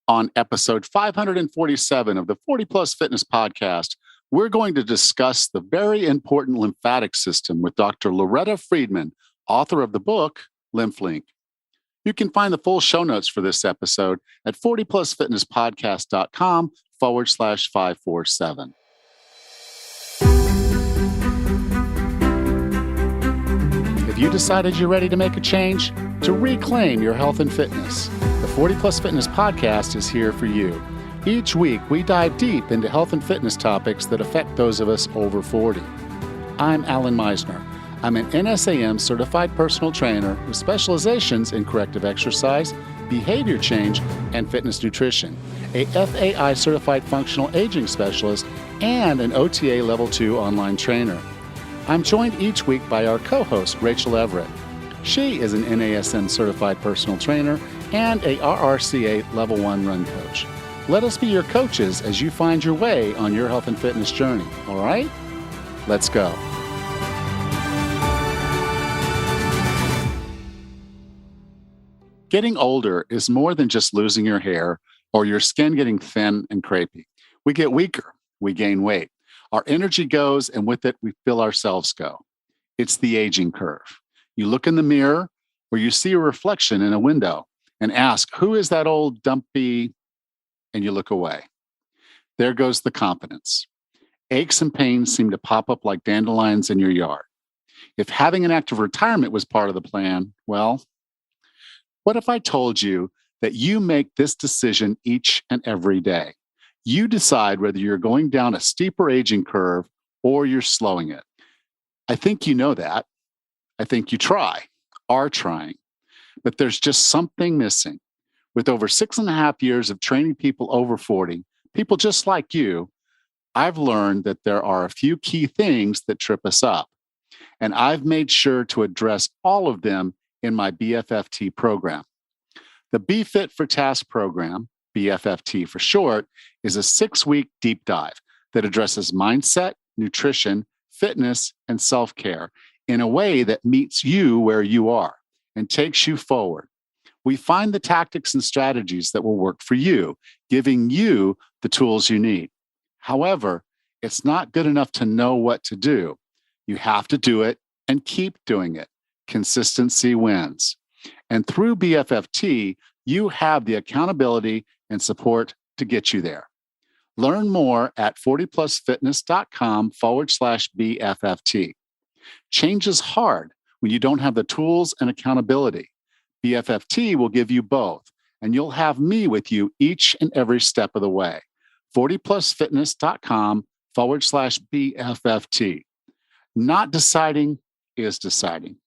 On episode 547 of the 40 Plus Fitness Podcast, we're going to discuss the very important lymphatic system with Dr. Loretta Friedman, author of the book, Lymph-Link. You can find the full show notes for this episode at 40plusfitnesspodcast.com/547. If you decided you're ready to make a change, to reclaim your health and fitness, the 40 Plus Fitness Podcast is here for you. Each week, we dive deep into health and fitness topics that affect those of us over 40. I'm Alan Meisner. I'm an NSAM certified personal trainer with specializations in corrective exercise, behavior change, and fitness nutrition, a FAI certified functional aging specialist, and an OTA Level 2 online trainer. I'm joined each week by our co-host, Rachel Everett. She is an NASM certified personal trainer and a RRCA Level 1 run coach. Let us be your coaches as you find your way on your health and fitness journey. All right? Let's go. Getting older is more than just losing your hair or your skin getting thin and crepey. We get weaker. We gain weight. Our energy goes, and with it, we feel ourselves go. It's the aging curve. You look in the mirror or you see a reflection in a window and ask, who is that old dumpy? And you look away. There goes the confidence. Aches and pains seem to pop up like dandelions in your yard. If having an active retirement was part of the plan, well, what if I told you that you make this decision each and every day? You decide whether you're going down a steeper aging curve or you're slowing it. I think you know that. I think you are trying, but there's just something missing. With over 6.5 years of training people over 40, people just like you, I've learned that there are a few key things that trip us up. And I've made sure to address all of them in my BFFT program. The Be Fit for Task program, BFFT for short, is a 6-week deep dive that addresses mindset, nutrition, fitness, and self-care in a way that meets you where you are and takes you forward. We find the tactics and strategies that will work for you, giving you the tools you need. However, it's not good enough to know what to do. You have to do it and keep doing it. Consistency wins. And through BFFT, you have the accountability and support to get you there. Learn more at 40plusfitness.com/BFFT. Change is hard when you don't have the tools and accountability. BFFT will give you both, and you'll have me with you each and every step of the way. 40plusfitness.com/BFFT. Not deciding is deciding.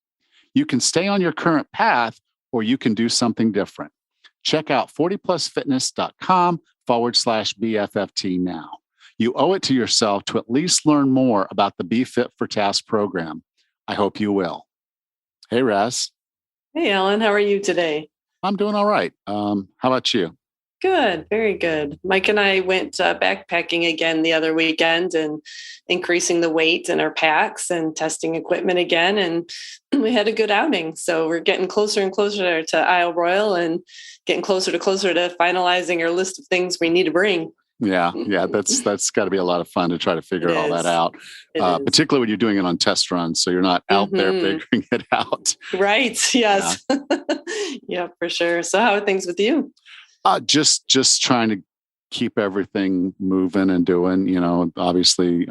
You can stay on your current path or you can do something different. Check out 40plusfitness.com/BFFT now. You owe it to yourself to at least learn more about the Be Fit for Task program. I hope you will. Hey, Raz. Hey, Alan. How are you today? I'm doing all right. How about you? Good. Very good. Mike and I went backpacking again the other weekend and increasing the weight in our packs and testing equipment again. And we had a good outing. So we're getting closer and closer to Isle Royale and getting closer to finalizing our list of things we need to bring. Yeah, that's got to be a lot of fun to try to figure all that out, particularly when you're doing it on test runs, so you're not out there figuring it out. Right. Yes. Yeah. Yeah, for sure. So how are things with you? Just trying to keep everything moving and doing. Obviously,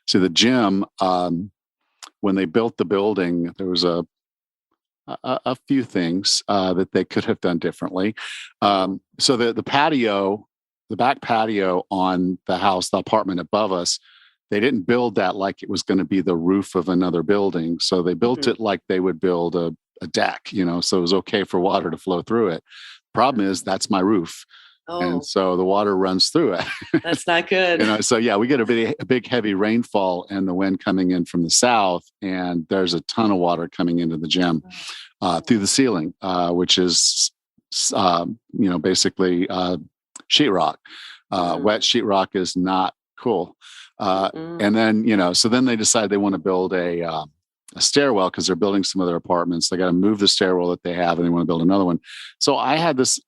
so the gym. When they built the building, there was a few things that they could have done differently. So the patio. The back patio on the house, the apartment above us, they didn't build that like it was going to be the roof of another building. So they built it like they would build a deck, so it was okay for water to flow through it. Problem is, that's my roof. Oh. And so the water runs through it. That's not good. So yeah, we get a big heavy rainfall and the wind coming in from the south, and there's a ton of water coming into the gym through the ceiling, which is, basically sheetrock. Wet sheetrock is not cool. And then, so then they decide they want to build a stairwell because they're building some other apartments. They got to move the stairwell that they have and they want to build another one. So I had this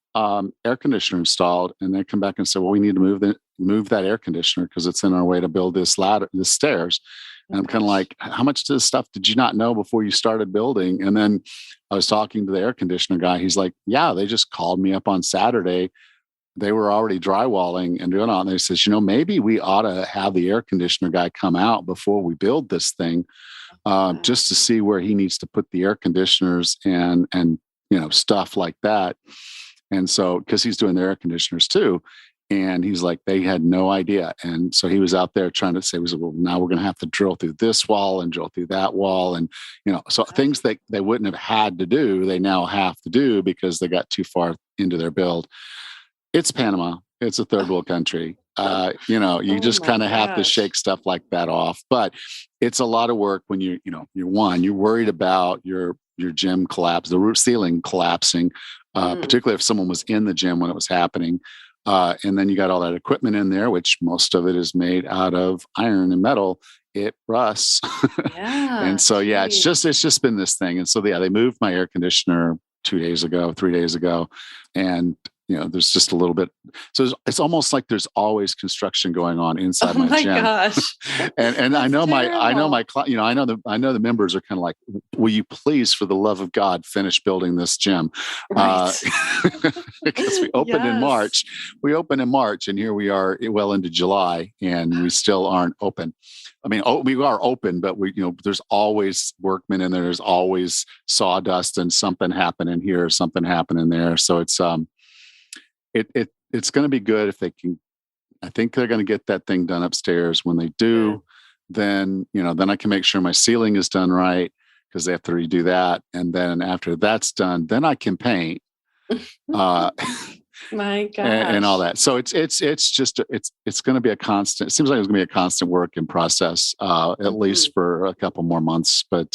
air conditioner installed, and they come back and say, well, we need to move that air conditioner because it's in our way to build this stairs. And I'm kind of like, how much of this stuff did you not know before you started building? And then I was talking to the air conditioner guy. He's like, yeah, they just called me up on Saturday. They were already drywalling and doing all. And they says, maybe we ought to have the air conditioner guy come out before we build this thing, just to see where he needs to put the air conditioners and stuff like that. And so, because he's doing the air conditioners too. And he's like, they had no idea. And so he was out there trying to say, well, now we're going to have to drill through this wall and drill through that wall. And, so things that they wouldn't have had to do, they now have to do because they got too far into their build. It's Panama. It's a third world country. You just kind of have to shake stuff like that off. But it's a lot of work when you're worried about your gym collapse, the roof ceiling collapsing, particularly if someone was in the gym when it was happening. And then you got all that equipment in there, which most of it is made out of iron and metal. It rusts. Yeah. And so, it's just been this thing. And so, they moved my air conditioner 3 days ago. And, there's just a little bit. So it's almost like there's always construction going on inside my gym. Gosh. and I know I know the members are kind of like, will you please, for the love of God, finish building this gym? Right. Because we opened in March. We opened in March, and here we are well into July, and we still aren't open. I mean, we are open, but there's always workmen in there. There's always sawdust and something happening here, something happening there. So it's it's going to be good if they can. I think they're going to get that thing done upstairs. When they do, then I can make sure my ceiling is done right, because they have to redo that. And then after that's done, then I can paint. My gosh. And all that. So it's going to be a constant. It seems like it's going to be a constant work in process, at least for a couple more months. But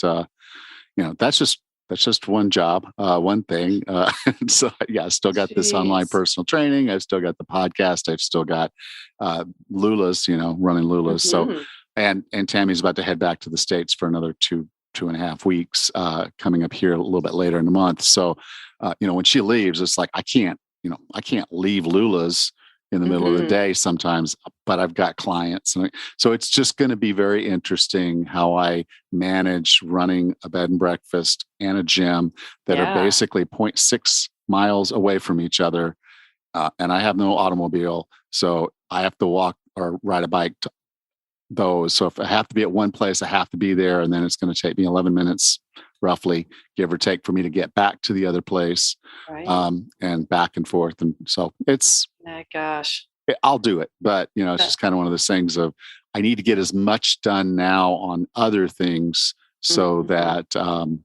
that's just one job, one thing. So I still got this online personal training. I've still got the podcast. I've still got Lula's, running Lula's. So and Tammy's about to head back to the States for another 2.5 weeks, coming up here a little bit later in the month. So when she leaves, it's like I can't leave Lula's in the middle of the day sometimes, but I've got clients. And so it's just going to be very interesting how I manage running a bed and breakfast and a gym that are basically 0.6 miles away from each other. And I have no automobile, so I have to walk or ride a bike to those. So if I have to be at one place, I have to be there. And then it's going to take me 11 minutes, roughly, give or take, for me to get back to the other place, and back and forth. And so it's, my gosh, I'll do it. But, it's just kind of one of those things of, I need to get as much done now on other things so that I'm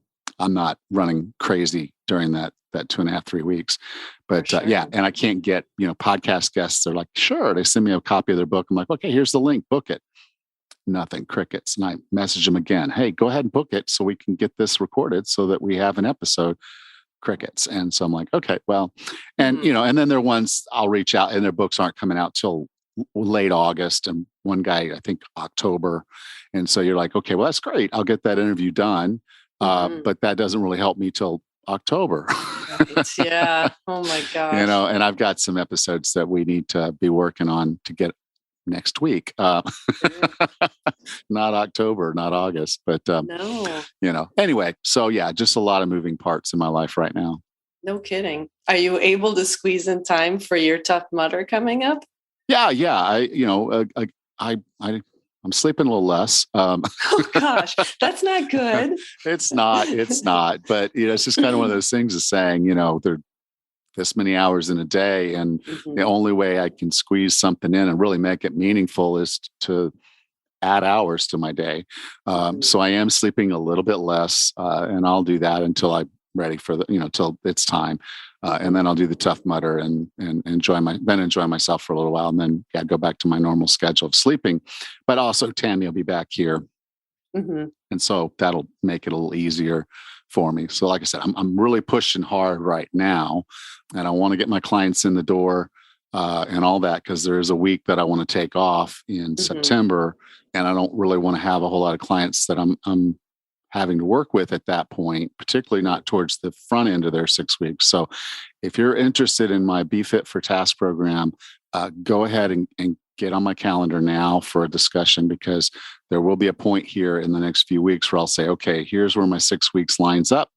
not running crazy during that 2.5, 3 weeks. But and I can't get, podcast guests. They're like, sure. They send me a copy of their book. I'm like, okay, here's the link, book it. Nothing, crickets. And I message them again. Hey, go ahead and book it so we can get this recorded so that we have an episode. Crickets. And so I'm like, okay, well, and and then there are ones I'll reach out, and their books aren't coming out till late August, and one guy, I think October. And so you're like, okay, well, that's great. I'll get that interview done. But that doesn't really help me till October. Right. Yeah. Oh my gosh. And I've got some episodes that we need to be working on to get next week. Not October, not August, but no. Anyway, so just a lot of moving parts in my life right now. No kidding. Are you able to squeeze in time for your Tough Mudder coming up? Yeah. I'm sleeping a little less. Oh gosh, that's not good. It's not, but it's just kind of one of those things of saying, they're this many hours in a day. And the only way I can squeeze something in and really make it meaningful is to add hours to my day. So I am sleeping a little bit less, and I'll do that until I'm ready for till it's time. And then I'll do the Tough Mudder and enjoy myself for a little while, and then go back to my normal schedule of sleeping. But also Tammy will be back here. And so that'll make it a little easier for me. So like I said, I'm really pushing hard right now, and I want to get my clients in the door and all that, because there is a week that I want to take off in September, and I don't really want to have a whole lot of clients that I'm having to work with at that point, particularly not towards the front end of their 6 weeks. So if you're interested in my Be Fit for Task program, go ahead and get on my calendar now for a discussion, because there will be a point here in the next few weeks where I'll say, okay, here's where my 6 weeks lines up,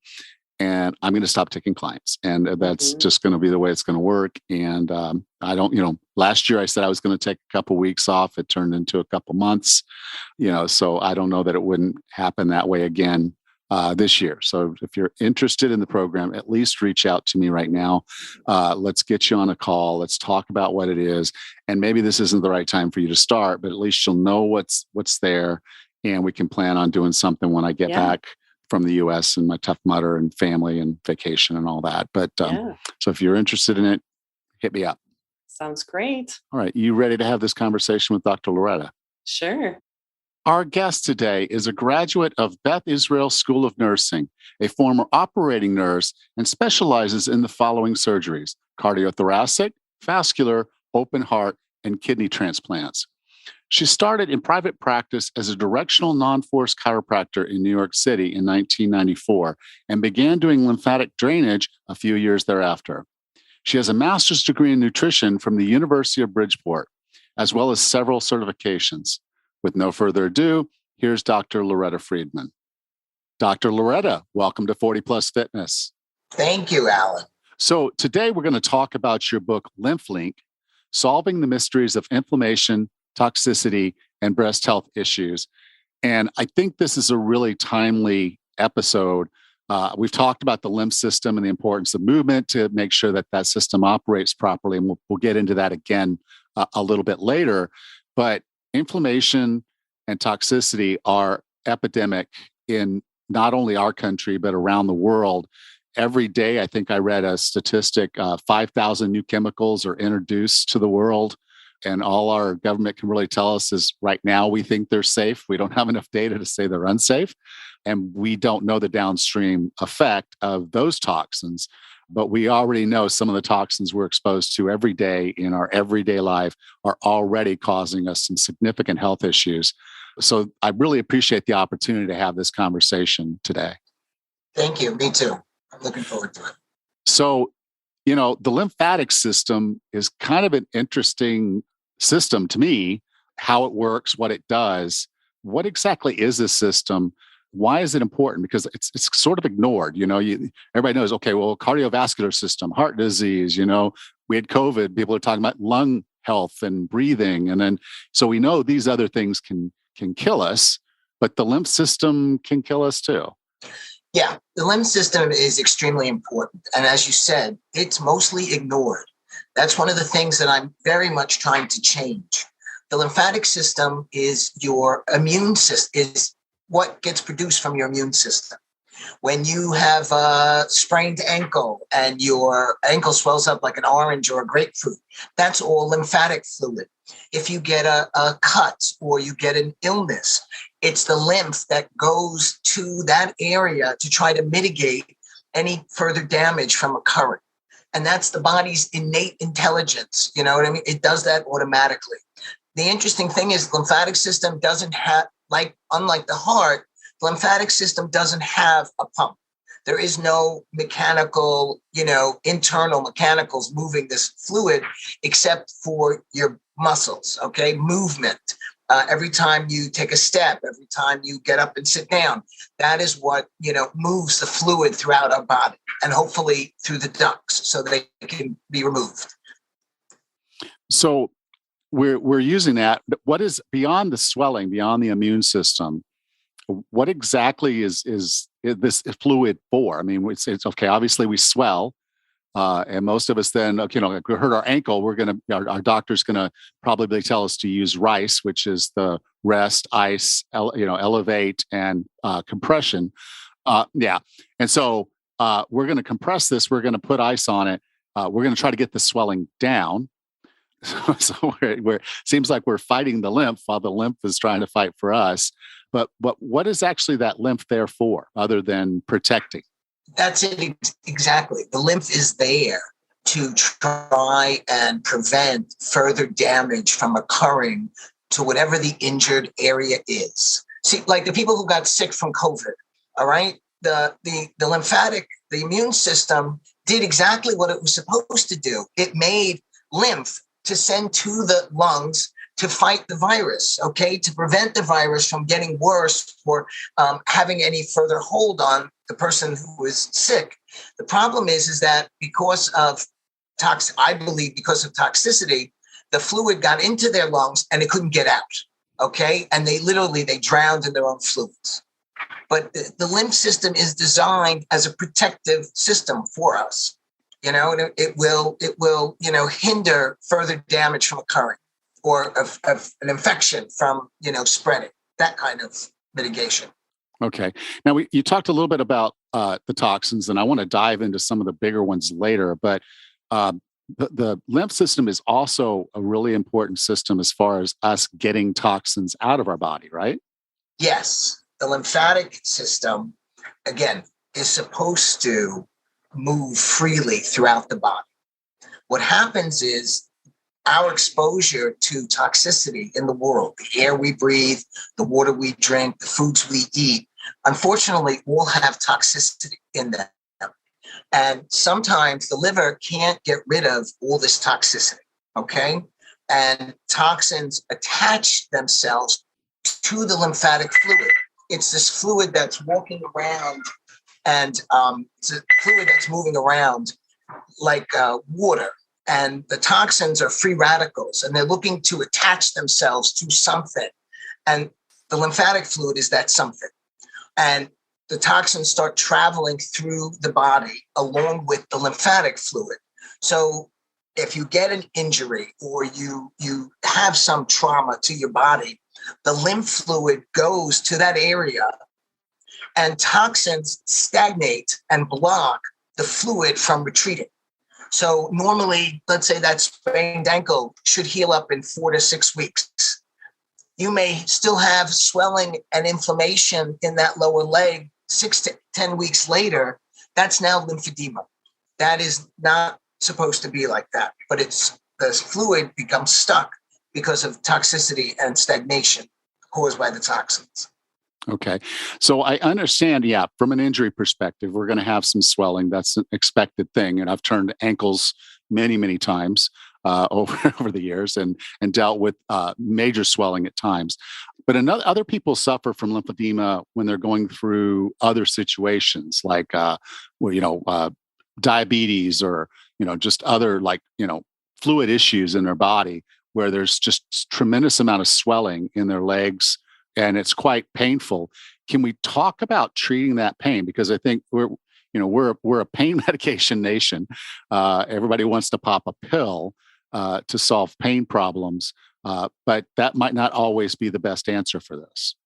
and I'm going to stop taking clients. And that's just going to be the way it's going to work. And I don't, last year I said I was going to take a couple weeks off. It turned into a couple months, so I don't know that it wouldn't happen that way again this year. So if you're interested in the program, at least reach out to me right now. Let's get you on a call. Let's talk about what it is. And maybe this isn't the right time for you to start, but at least you'll know what's there. And we can plan on doing something when I get back from the US and my Tough Mudder and family and vacation and all that. But so if you're interested in it, hit me up. Sounds great. All right. You ready to have this conversation with Dr. Loretta? Sure. Our guest today is a graduate of Beth Israel School of Nursing, a former operating nurse, and specializes in the following surgeries: cardiothoracic, vascular, open heart, and kidney transplants. She started in private practice as a directional non-force chiropractor in New York City in 1994 and began doing lymphatic drainage a few years thereafter. She has a master's degree in nutrition from the University of Bridgeport, as well as several certifications. With no further ado, here's Dr. Loretta Friedman. Dr. Loretta, welcome to 40 Plus Fitness. Thank you, Alan. So today we're going to talk about your book, Lymph-Link, Solving the Mysteries of Inflammation, Toxicity, and Breast Health Issues. And I think this is a really timely episode. We've talked about the lymph system and the importance of movement to make sure that that system operates properly. And we'll get into that again a little bit later. But inflammation and toxicity are epidemic in not only our country, but around the world. Every day, I think I read a statistic, 5,000 new chemicals are introduced to the world. And all our government can really tell us is right now we think they're safe. We don't have enough data to say they're unsafe. And we don't know the downstream effect of those toxins. But we already know some of the toxins we're exposed to every day in our everyday life are already causing us some significant health issues. So I really appreciate the opportunity to have this conversation today. Thank you. Me too. I'm looking forward to it. So, the lymphatic system is kind of an interesting system to me, how it works, what it does. What exactly is this system? Why is it important? Because it's sort of ignored. Everybody knows, okay, well, cardiovascular system, heart disease, we had COVID, people are talking about lung health and breathing. And then, so we know these other things can kill us, but the lymph system can kill us too. Yeah, the lymph system is extremely important. And as you said, it's mostly ignored. That's one of the things that I'm very much trying to change. The lymphatic system is your immune system, is what gets produced from your immune system. When you have a sprained ankle and your ankle swells up like an orange or a grapefruit, that's all lymphatic fluid. If you get a cut or you get an illness, it's the lymph that goes to that area to try to mitigate any further damage from occurring. And that's the body's innate intelligence. You know what I mean? It does that automatically. The interesting thing is the lymphatic system doesn't have, unlike the heart, the lymphatic system doesn't have a pump. There is no mechanical, internal mechanicals moving this fluid except for your muscles, okay? Movement. Every time you take a step, every time you get up and sit down, that is what, moves the fluid throughout our body and hopefully through the ducts so they can be removed. So we're using that. What is beyond the swelling, beyond the immune system? What exactly is this fluid for? I mean, it's okay. Obviously, we swell, and most of us then, like we hurt our ankle. Our doctor's gonna probably tell us to use RICE, which is the rest, ice, elevate, and compression. And so we're going to compress this. We're going to put ice on it. We're going to try to get the swelling down. So we're seems like we're fighting the lymph while the lymph is trying to fight for us. But what is actually that lymph there for, other than protecting? That's it exactly. The lymph is there to try and prevent further damage from occurring to whatever the injured area is. See, like the people who got sick from COVID, All right. The lymphatic, the immune system did exactly what it was supposed to do. It made lymph to send to the lungs to fight the virus, okay, to prevent the virus from getting worse or having any further hold on the person who is sick. The problem is that because of I believe because of toxicity, the fluid got into their lungs and it couldn't get out, okay, and they drowned in their own fluids. But the lymph system is designed as a protective system for us. You know, and it will, hinder further damage from occurring or of an infection from, spreading, that kind of mitigation. Okay. Now, you talked a little bit about the toxins, and I want to dive into some of the bigger ones later, but the lymph system is also a really important system as far as us getting toxins out of our body, right? Yes. The lymphatic system, again, is supposed to move freely throughout the body. What happens is our exposure to toxicity in the world, the air we breathe, the water we drink, the foods we eat, unfortunately, all have toxicity in them. And sometimes the liver can't get rid of all this toxicity, okay? And toxins attach themselves to the lymphatic fluid. It's this fluid that's walking around and it's a fluid that's moving around like water. And the toxins are free radicals and they're looking to attach themselves to something. And the lymphatic fluid is that something. And the toxins start traveling through the body along with the lymphatic fluid. So if you get an injury or you have some trauma to your body, the lymph fluid goes to that area and toxins stagnate and block the fluid from retreating. So normally, let's say that sprained ankle should heal up in 4 to 6 weeks. You may still have swelling and inflammation in that lower leg 6 to 10 weeks later. That's now lymphedema. That is not supposed to be like that, but the fluid becomes stuck because of toxicity and stagnation caused by the toxins. Okay. So I understand, yeah, from an injury perspective, we're going to have some swelling. That's an expected thing. And I've turned ankles many, many times over the years and dealt with major swelling at times. But other people suffer from lymphedema when they're going through other situations like, diabetes or, just other fluid issues in their body where there's just tremendous amount of swelling in their legs and it's quite painful. Can we talk about treating that pain? Because I think we're a pain medication nation. Everybody wants to pop a pill to solve pain problems, but that might not always be the best answer for this.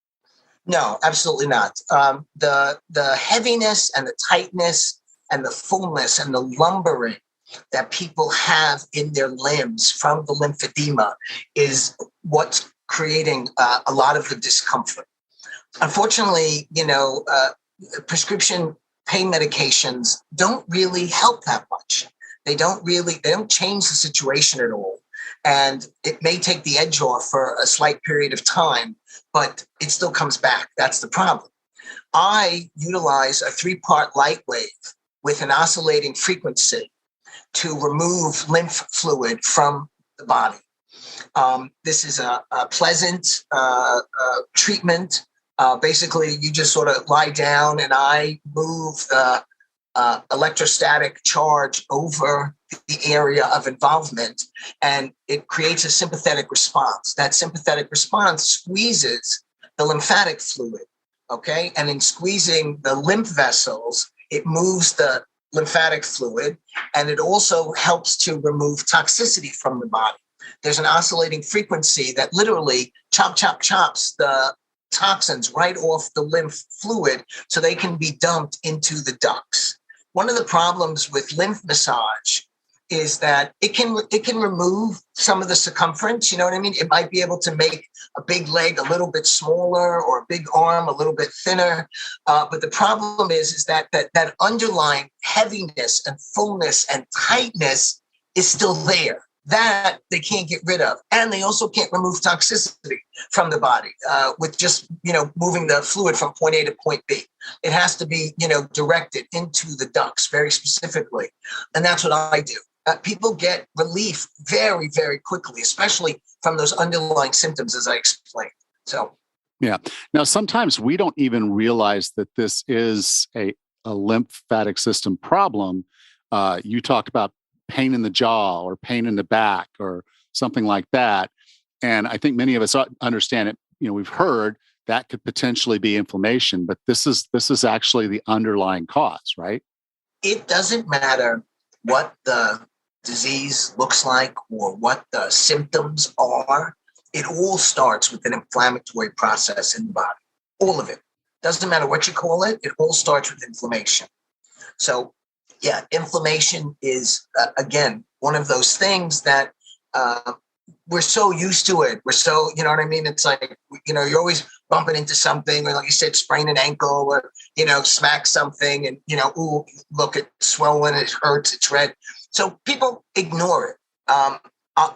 No, absolutely not. The heaviness and the tightness and the fullness and the lumbering that people have in their limbs from the lymphedema is what's creating a lot of the discomfort. Unfortunately, prescription pain medications don't really help that much. They don't change the situation at all. And it may take the edge off for a slight period of time, but it still comes back. That's the problem. I utilize a 3-part light wave with an oscillating frequency to remove lymph fluid from the body. This is a pleasant treatment. Basically, you just sort of lie down and I move the electrostatic charge over the area of involvement, and it creates a sympathetic response. That sympathetic response squeezes the lymphatic fluid, okay? And in squeezing the lymph vessels, it moves the lymphatic fluid, and it also helps to remove toxicity from the body. There's an oscillating frequency that literally chops the toxins right off the lymph fluid so they can be dumped into the ducts. One of the problems with lymph massage is that it can remove some of the circumference, you know what I mean? It might be able to make a big leg a little bit smaller or a big arm a little bit thinner. But the problem is that underlying heaviness and fullness and tightness is still there. that they can't get rid of. And they also can't remove toxicity from the body with just, moving the fluid from point A to point B. It has to be, directed into the ducts very specifically. And that's what I do. People get relief very, very quickly, especially from those underlying symptoms, as I explained. So, yeah. Now, sometimes we don't even realize that this is a lymphatic system problem. You talked about pain in the jaw or pain in the back or something like that. And I think many of us understand it. We've heard that could potentially be inflammation, but this is actually the underlying cause, right? It doesn't matter what the disease looks like or what the symptoms are. It all starts with an inflammatory process in the body. All of it. Doesn't matter what you call it. It all starts with inflammation. So, yeah, inflammation is, again, one of those things that we're so used to it. We're so, you know what I mean? It's like, you're always bumping into something, or like you said, sprain an ankle, or, smack something and, ooh, look, it's swollen, it hurts, it's red. So people ignore it.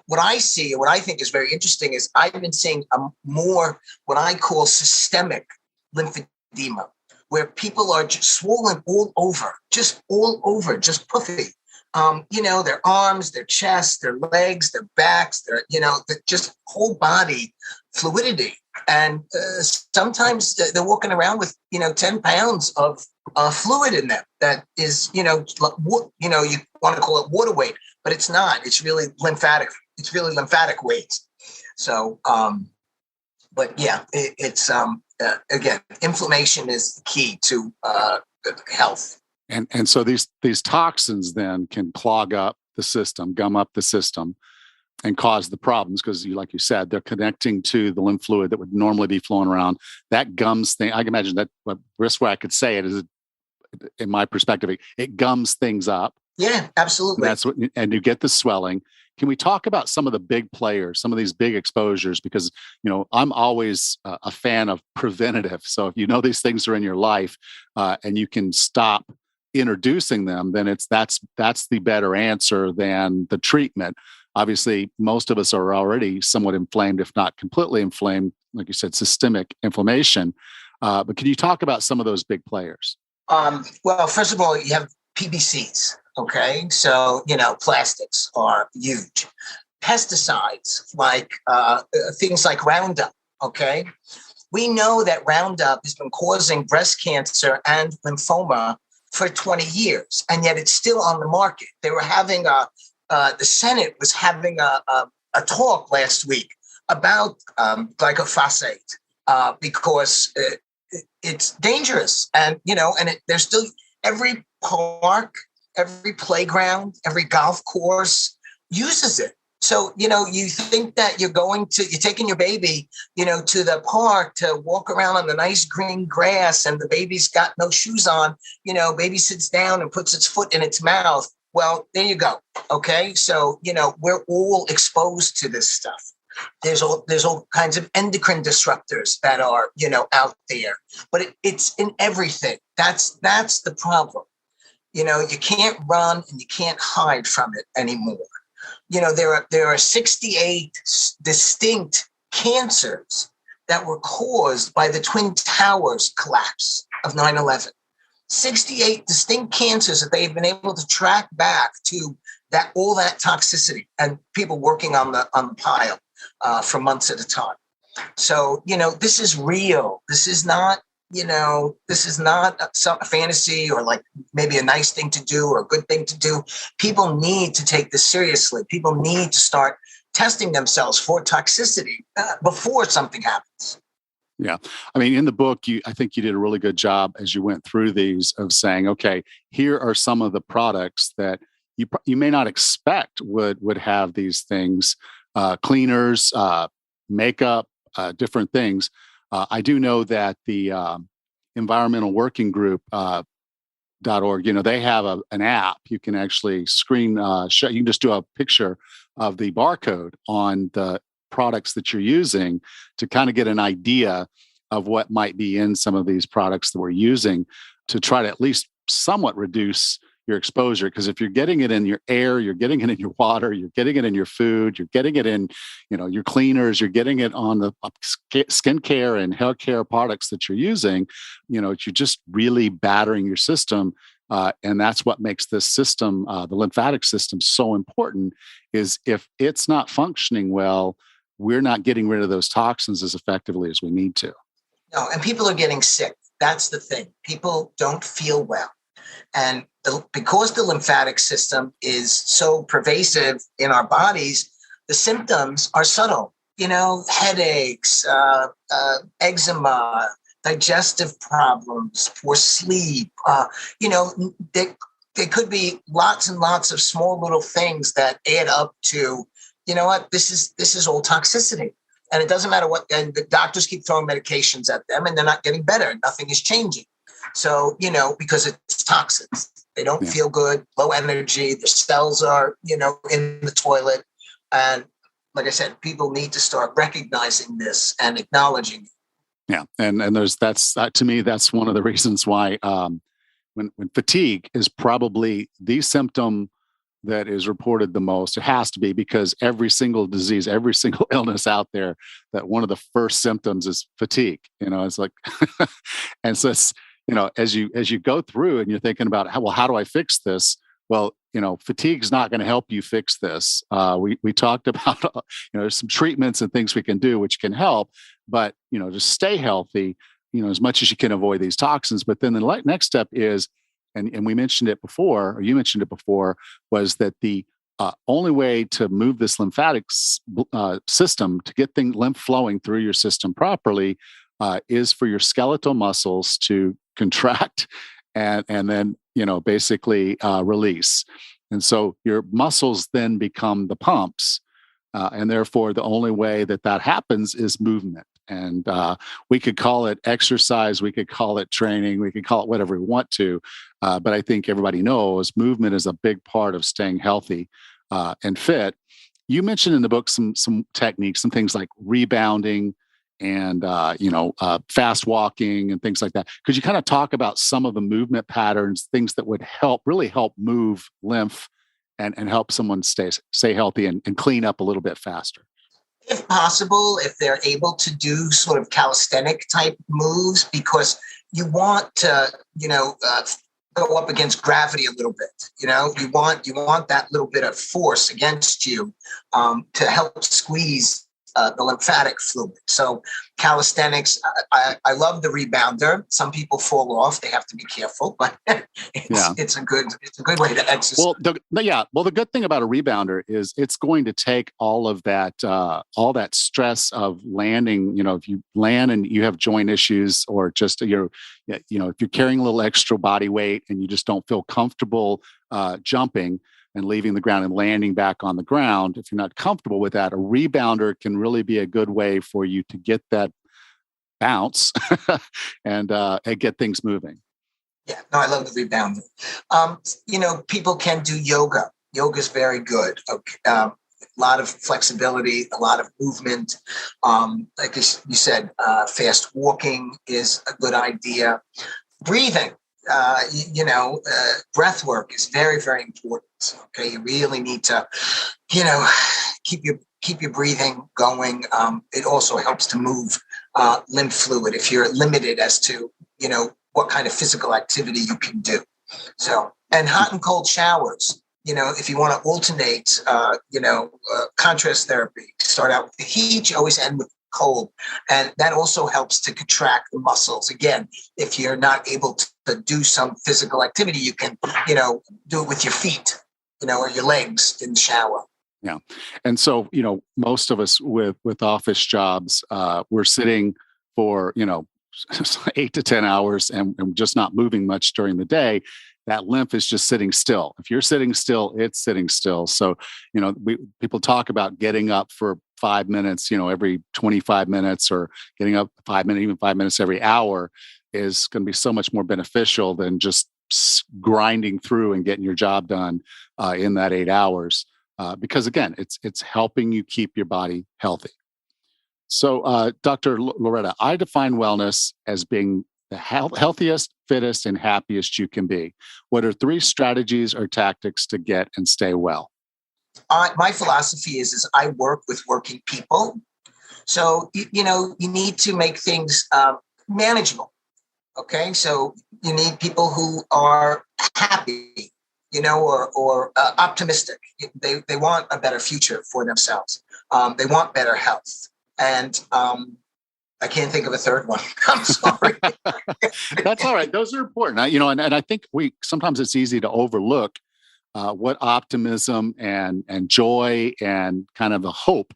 What I see, what I think is very interesting is I've been seeing more what I call systemic lymphedema, where people are just swollen all over, just puffy. Their arms, their chest, their legs, their backs, their, just whole body fluidity. And sometimes they're walking around with, 10 pounds of fluid in them. That is, you want to call it water weight, but it's not. It's really lymphatic. It's really lymphatic weight. So, but yeah, it's again, inflammation is the key to health. And so these toxins then can clog up the system, gum up the system, and cause the problems because, like you said, they're connecting to the lymph fluid that would normally be flowing around. That gums thing. I can imagine that. The best way I could say it is, in my perspective, it gums things up. Yeah, absolutely. And you get the swelling. Can we talk about some of the big players, some of these big exposures? Because, I'm always a fan of preventative. So if these things are in your life and you can stop introducing them, then that's the better answer than the treatment. Obviously, most of us are already somewhat inflamed, if not completely inflamed, like you said, systemic inflammation. But can you talk about some of those big players? Well, first of all, you have PBCs. Okay, so plastics are huge. Pesticides like things like Roundup. Okay, we know that Roundup has been causing breast cancer and lymphoma for 20 years, and yet it's still on the market. They were having the Senate was having a talk last week about glyphosate because it's dangerous, and there's still every park, every playground, every golf course uses it. So, you think that you're taking your baby, to the park to walk around on the nice green grass and the baby's got no shoes on, baby sits down and puts its foot in its mouth. Well, there you go. Okay. So, we're all exposed to this stuff. There's all kinds of endocrine disruptors that are, out there, but it's in everything. That's the problem. You can't run and you can't hide from it anymore. There are 68 distinct cancers that were caused by the Twin Towers collapse of 9/11. 68 distinct cancers that they've been able to track back to all that toxicity and people working on the pile for months at a time. So, this is real. This is not some fantasy or like maybe a nice thing to do or a good thing to do. People need to take this seriously. People need to start testing themselves for toxicity before something happens. Yeah. I mean, in the book, I think you did a really good job as you went through these of saying, okay, here are some of the products that you may not expect would have these things, cleaners, makeup, different things. I do know that the Environmental Working Group .org, they have an app. You can actually screen show. You can just do a picture of the barcode on the products that you're using to kind of get an idea of what might be in some of these products that we're using to try to at least somewhat reduce, your exposure. Because if you're getting it in your air, you're getting it in your water, you're getting it in your food, you're getting it in, your cleaners, you're getting it on the skincare and hair care products that you're using, you're just really battering your system. And that's what makes this system, the lymphatic system, so important, is if it's not functioning well, we're not getting rid of those toxins as effectively as we need to. No, and people are getting sick. That's the thing. People don't feel well. And because the lymphatic system is so pervasive in our bodies, the symptoms are subtle. Headaches, eczema, digestive problems, poor sleep. There could be lots and lots of small little things that add up to, this is all toxicity. And it doesn't matter what, and the doctors keep throwing medications at them and they're not getting better. Nothing is changing. So, because it's toxins. They don't feel good, low energy, their cells are, in the toilet. And like I said, people need to start recognizing this and acknowledging it. Yeah. And that's to me, that's one of the reasons why when fatigue is probably the symptom that is reported the most. It has to be, because every single disease, every single illness out there, that one of the first symptoms is fatigue. It's like, and so it's, as you go through and you're thinking about how do I fix this? Well, fatigue's not going to help you fix this. We talked about, there's some treatments and things we can do which can help, but just stay healthy, as much as you can avoid these toxins. But then the next step is, and we mentioned it before, or you mentioned it before, was that the only way to move this lymphatic system, to get lymph flowing through your system properly, is for your skeletal muscles to contract and then basically release. And so your muscles then become the pumps, and therefore the only way that happens is movement. And we could call it exercise, we could call it training, we could call it whatever we want to. But I think everybody knows movement is a big part of staying healthy and fit. You mentioned in the book some techniques, some things like rebounding and fast walking and things like that. Could you kind of talk about some of the movement patterns, things that would really help move lymph and help someone stay healthy and clean up a little bit faster? If possible, if they're able to do sort of calisthenic type moves, because you want to, go up against gravity a little bit. You want that little bit of force against you to help squeeze the lymphatic fluid. So calisthenics, I love the rebounder. Some people fall off; they have to be careful, but it's a good way to exercise. Well, the good thing about a rebounder is it's going to take all that stress of landing. If you land and you have joint issues, or just if you're carrying a little extra body weight and you just don't feel comfortable jumping and leaving the ground and landing back on the ground, if you're not comfortable with that, a rebounder can really be a good way for you to get that bounce and get things moving. Yeah, no, I love the rebounder. People can do yoga. Yoga is very good. A lot of flexibility, a lot of movement. Like you said, fast walking is a good idea. Breathing. Breath work is very, very important. Okay, you really need to, keep your breathing going. It also helps to move lymph fluid if you're limited as to, what kind of physical activity you can do. So, and hot and cold showers. If you want to alternate, contrast therapy, start out with the heat, you always end with cold. And that also helps to contract the muscles. Again, if you're not able to do some physical activity, you can, do it with your feet, or your legs in the shower. Yeah. And so, most of us with office jobs, we're sitting for, 8 to 10 hours and just not moving much during the day. That lymph is just sitting still. If you're sitting still, it's sitting still. So, people talk about getting up for 5 minutes, every 25 minutes, or getting up 5 minutes, even 5 minutes every hour, is going to be so much more beneficial than just grinding through and getting your job done in that 8 hours. Because again, it's helping you keep your body healthy. So, Dr. Loretta, I define wellness as being the healthiest, fittest, and happiest you can be? What are 3 strategies or tactics to get and stay well? My philosophy is I work with working people. So, you need to make things manageable. Okay. So you need people who are happy, or optimistic. They want a better future for themselves. They want better health. And I can't think of a third one. I'm sorry. That's all right. Those are important. And I think sometimes it's easy to overlook what optimism and joy and kind of a hope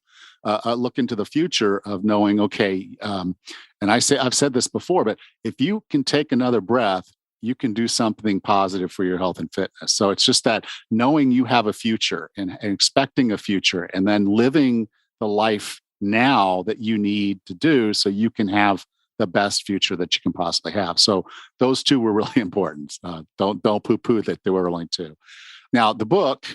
look into the future of knowing, okay, and I've said this before, but if you can take another breath, you can do something positive for your health and fitness. So it's just that knowing you have a future and expecting a future and then living the life now that you need to do so you can have the best future that you can possibly have. So those 2 were really important. Don't poo-poo that there were only 2. Now, the book,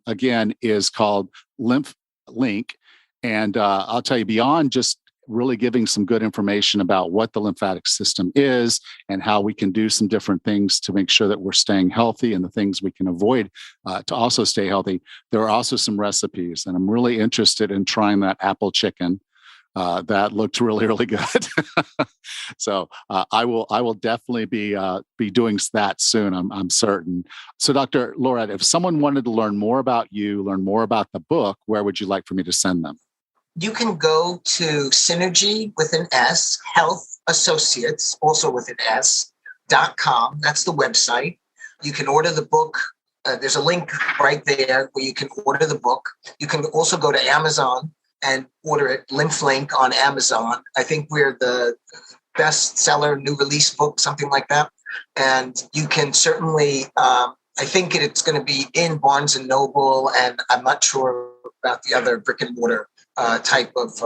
again, is called Lymph-Link. And I'll tell you, beyond just really giving some good information about what the lymphatic system is and how we can do some different things to make sure that we're staying healthy and the things we can avoid to also stay healthy, there are also some recipes. And I'm really interested in trying that apple chicken. That looked really, really good. So I will definitely be doing that soon. I'm certain. So, Dr. Loretta, if someone wanted to learn more about you, learn more about the book, where would you like for me to send them? You can go to Synergy with an S, Health Associates, also with an S.com. That's the website. You can order the book. There's a link right there where you can order the book. You can also go to Amazon and order it, Lymph-Link on Amazon. I think we're the bestseller new release book, something like that. And you can certainly, I think it's going to be in Barnes and Noble, and I'm not sure about the other brick and mortar type of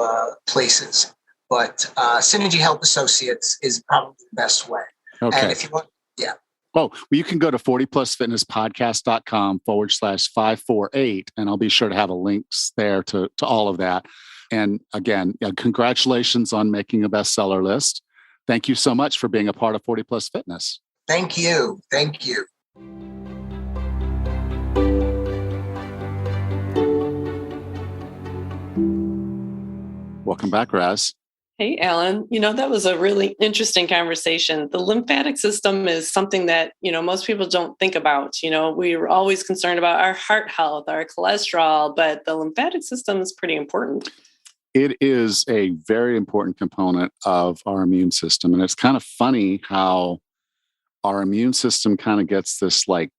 places. But Synergy Health Associates is probably the best way. Okay. And if you want, yeah. Oh, well, you can go to 40plusfitnesspodcast.com/548, and I'll be sure to have a links there to all of that. And again, congratulations on making a bestseller list. Thank you so much for being a part of 40 Plus Fitness. Thank you. Thank you. Welcome back, Raz. Hey, Alan. That was a really interesting conversation. The lymphatic system is something that, most people don't think about. We're always concerned about our heart health, our cholesterol, but the lymphatic system is pretty important. It is a very important component of our immune system. And it's kind of funny how our immune system kind of gets this like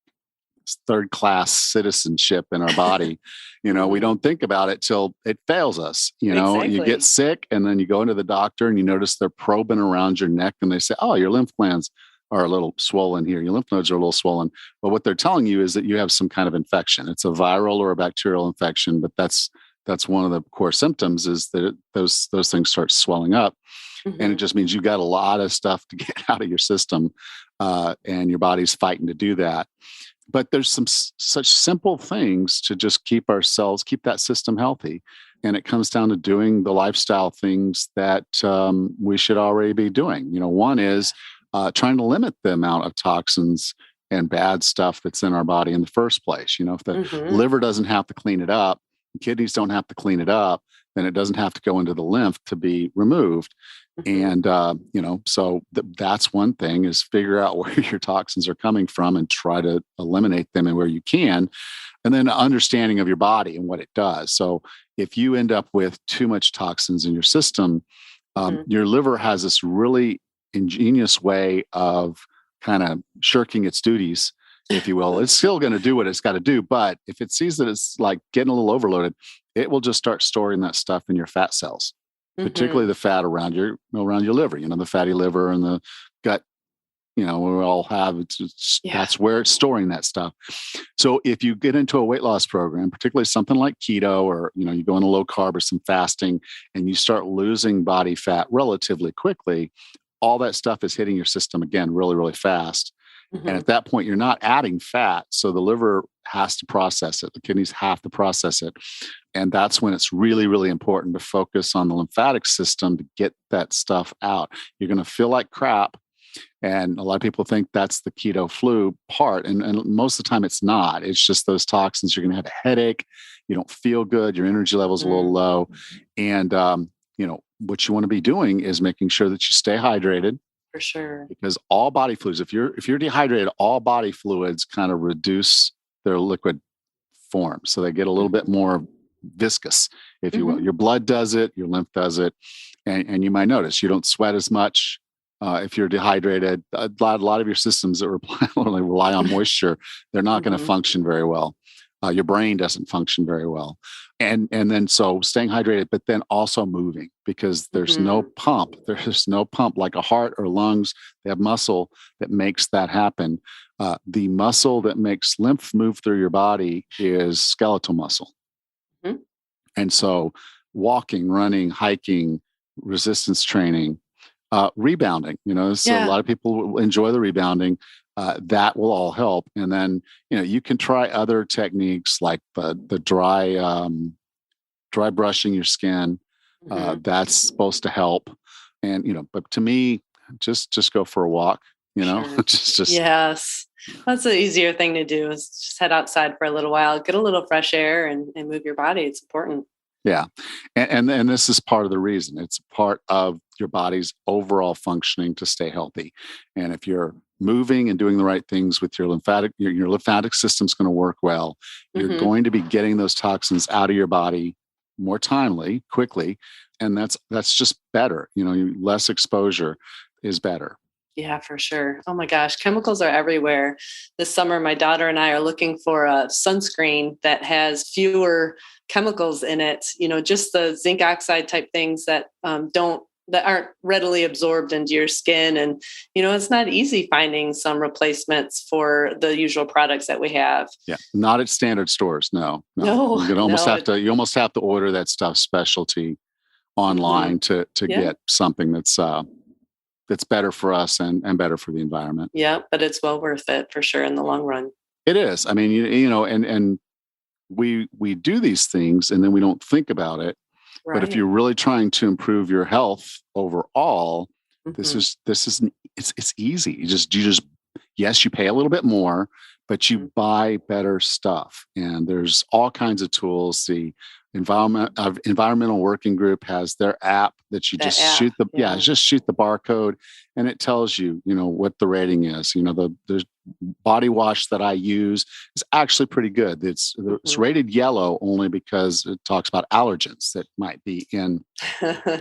third-class citizenship in our body. We don't think about it till it fails us. Exactly. You get sick and then you go into the doctor and you notice they're probing around your neck and they say, oh, your lymph glands are a little swollen here. Your lymph nodes are a little swollen. But what they're telling you is that you have some kind of infection. It's a viral or a bacterial infection, but that's one of the core symptoms is that those things start swelling up. Mm-hmm. And it just means you've got a lot of stuff to get out of your system and your body's fighting to do that. But there's some such simple things to just keep that system healthy. And it comes down to doing the lifestyle things that we should already be doing. One is trying to limit the amount of toxins and bad stuff that's in our body in the first place. If the Mm-hmm. liver doesn't have to clean it up, the kidneys don't have to clean it up, then it doesn't have to go into the lymph to be removed. Mm-hmm. And, so that's one thing is figure out where your toxins are coming from and try to eliminate them and where you can. And then understanding of your body and what it does. So if you end up with too much toxins in your system, mm-hmm. your liver has this really ingenious way of kind of shirking its duties, if you will. It's still going to do what it's got to do. But if it sees that it's like getting a little overloaded, it will just start storing that stuff in your fat cells, mm-hmm. particularly the fat around your liver, the fatty liver and the gut, we all have, that's where it's storing that stuff. So if you get into a weight loss program, particularly something like keto, or, you go into low carb or some fasting and you start losing body fat relatively quickly, all that stuff is hitting your system again, really, really fast. Mm-hmm. And at that point, you're not adding fat. So the liver has to process it. The kidneys have to process it. And that's when it's really, really important to focus on the lymphatic system to get that stuff out. You're going to feel like crap And a lot of people think that's the keto flu part. And most of the time it's not. It's just those toxins. You're going to have a headache. You don't feel good. Your energy level's a little low. And, what you want to be doing is making sure that you stay hydrated. For sure. Because all body fluids, if you're dehydrated, all body fluids kind of reduce their liquid form. So they get a little bit more viscous, if you will. Your blood does it, your lymph does it. And you might notice you don't sweat as much if you're dehydrated. A lot of your systems that rely on moisture, they're not going to function very well. Your brain doesn't function very well. And then so staying hydrated, but then also moving, because there's no pump. There's no pump like a heart or lungs. They have muscle that makes that happen. The muscle that makes lymph move through your body is skeletal muscle. And so walking, running, hiking, resistance training, rebounding, so a lot of people enjoy the rebounding. That will all help. And then, you can try other techniques like the dry brushing your skin. That's supposed to help. And, but to me, just go for a walk, Sure. just Yes. That's the easier thing to do, is just head outside for a little while, get a little fresh air and move your body. It's important. Yeah. And this is part of the reason. It's part of your body's overall functioning to stay healthy. And if you're moving and doing the right things with your lymphatic system's going to work well. You're going to be getting those toxins out of your body more timely, quickly. And that's just better. Less exposure is better. Yeah, for sure. Oh my gosh. Chemicals are everywhere. This summer, my daughter and I are looking for a sunscreen that has fewer chemicals in it, just the zinc oxide type things that aren't readily absorbed into your skin. And, it's not easy finding some replacements for the usual products that we have. Yeah. Not at standard stores. No. No, You almost have to order that stuff specialty online to get something that's better for us and better for the environment. Yeah, but it's well worth it for sure in the long run. It is. I mean, and we do these things and then we don't think about it. Right. But if you're really trying to improve your health overall, it's easy. You just yes, you pay a little bit more, but you buy better stuff. And there's all kinds of tools. The Environmental Working Group has their app that you shoot the barcode and it tells you, what the rating is. The body wash that I use is actually pretty good. It's rated yellow only because it talks about allergens that might be in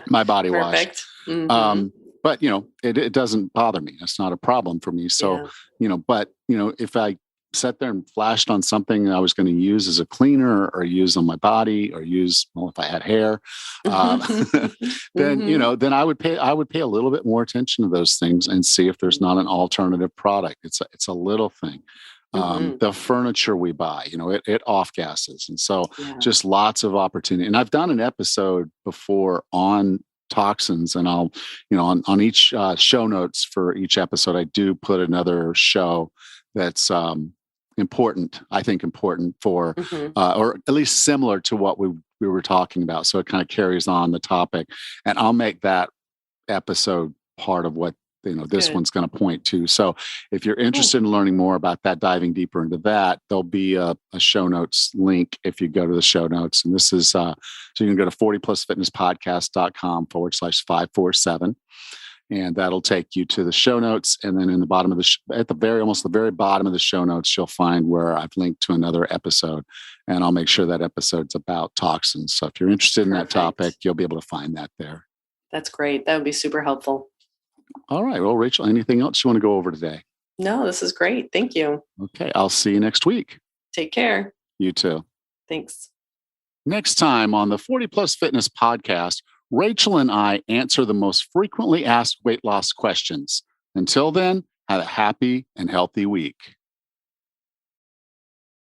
my body wash. But it doesn't bother me. It's not a problem for me. So, if I sat there and flashed on something I was going to use as a cleaner or use on my body or use, if I had hair, then I would pay a little bit more attention to those things and see if there's not an alternative product. It's a little thing. The furniture we buy, it off gases. And so just lots of opportunity. And I've done an episode before on toxins, and I'll, on each show notes for each episode, I do put another show that's important for, or at least similar to what we were talking about. So it kind of carries on the topic, and I'll make that episode part of what this one's going to point to. So if you're interested in learning more about that, diving deeper into that, there'll be a show notes link if you go to the show notes. And this is, so you can go to 40plusfitnesspodcast.com/547. And that'll take you to the show notes. And then in the bottom of almost the very bottom of the show notes, you'll find where I've linked to another episode. And I'll make sure that episode's about toxins. So if you're interested in that topic, you'll be able to find that there. That's great. That would be super helpful. All right. Well, Rachel, anything else you want to go over today? No, this is great. Thank you. Okay. I'll see you next week. Take care. You too. Thanks. Next time on the 40 Plus Fitness Podcast, Rachel and I answer the most frequently asked weight loss questions. Until then, have a happy and healthy week.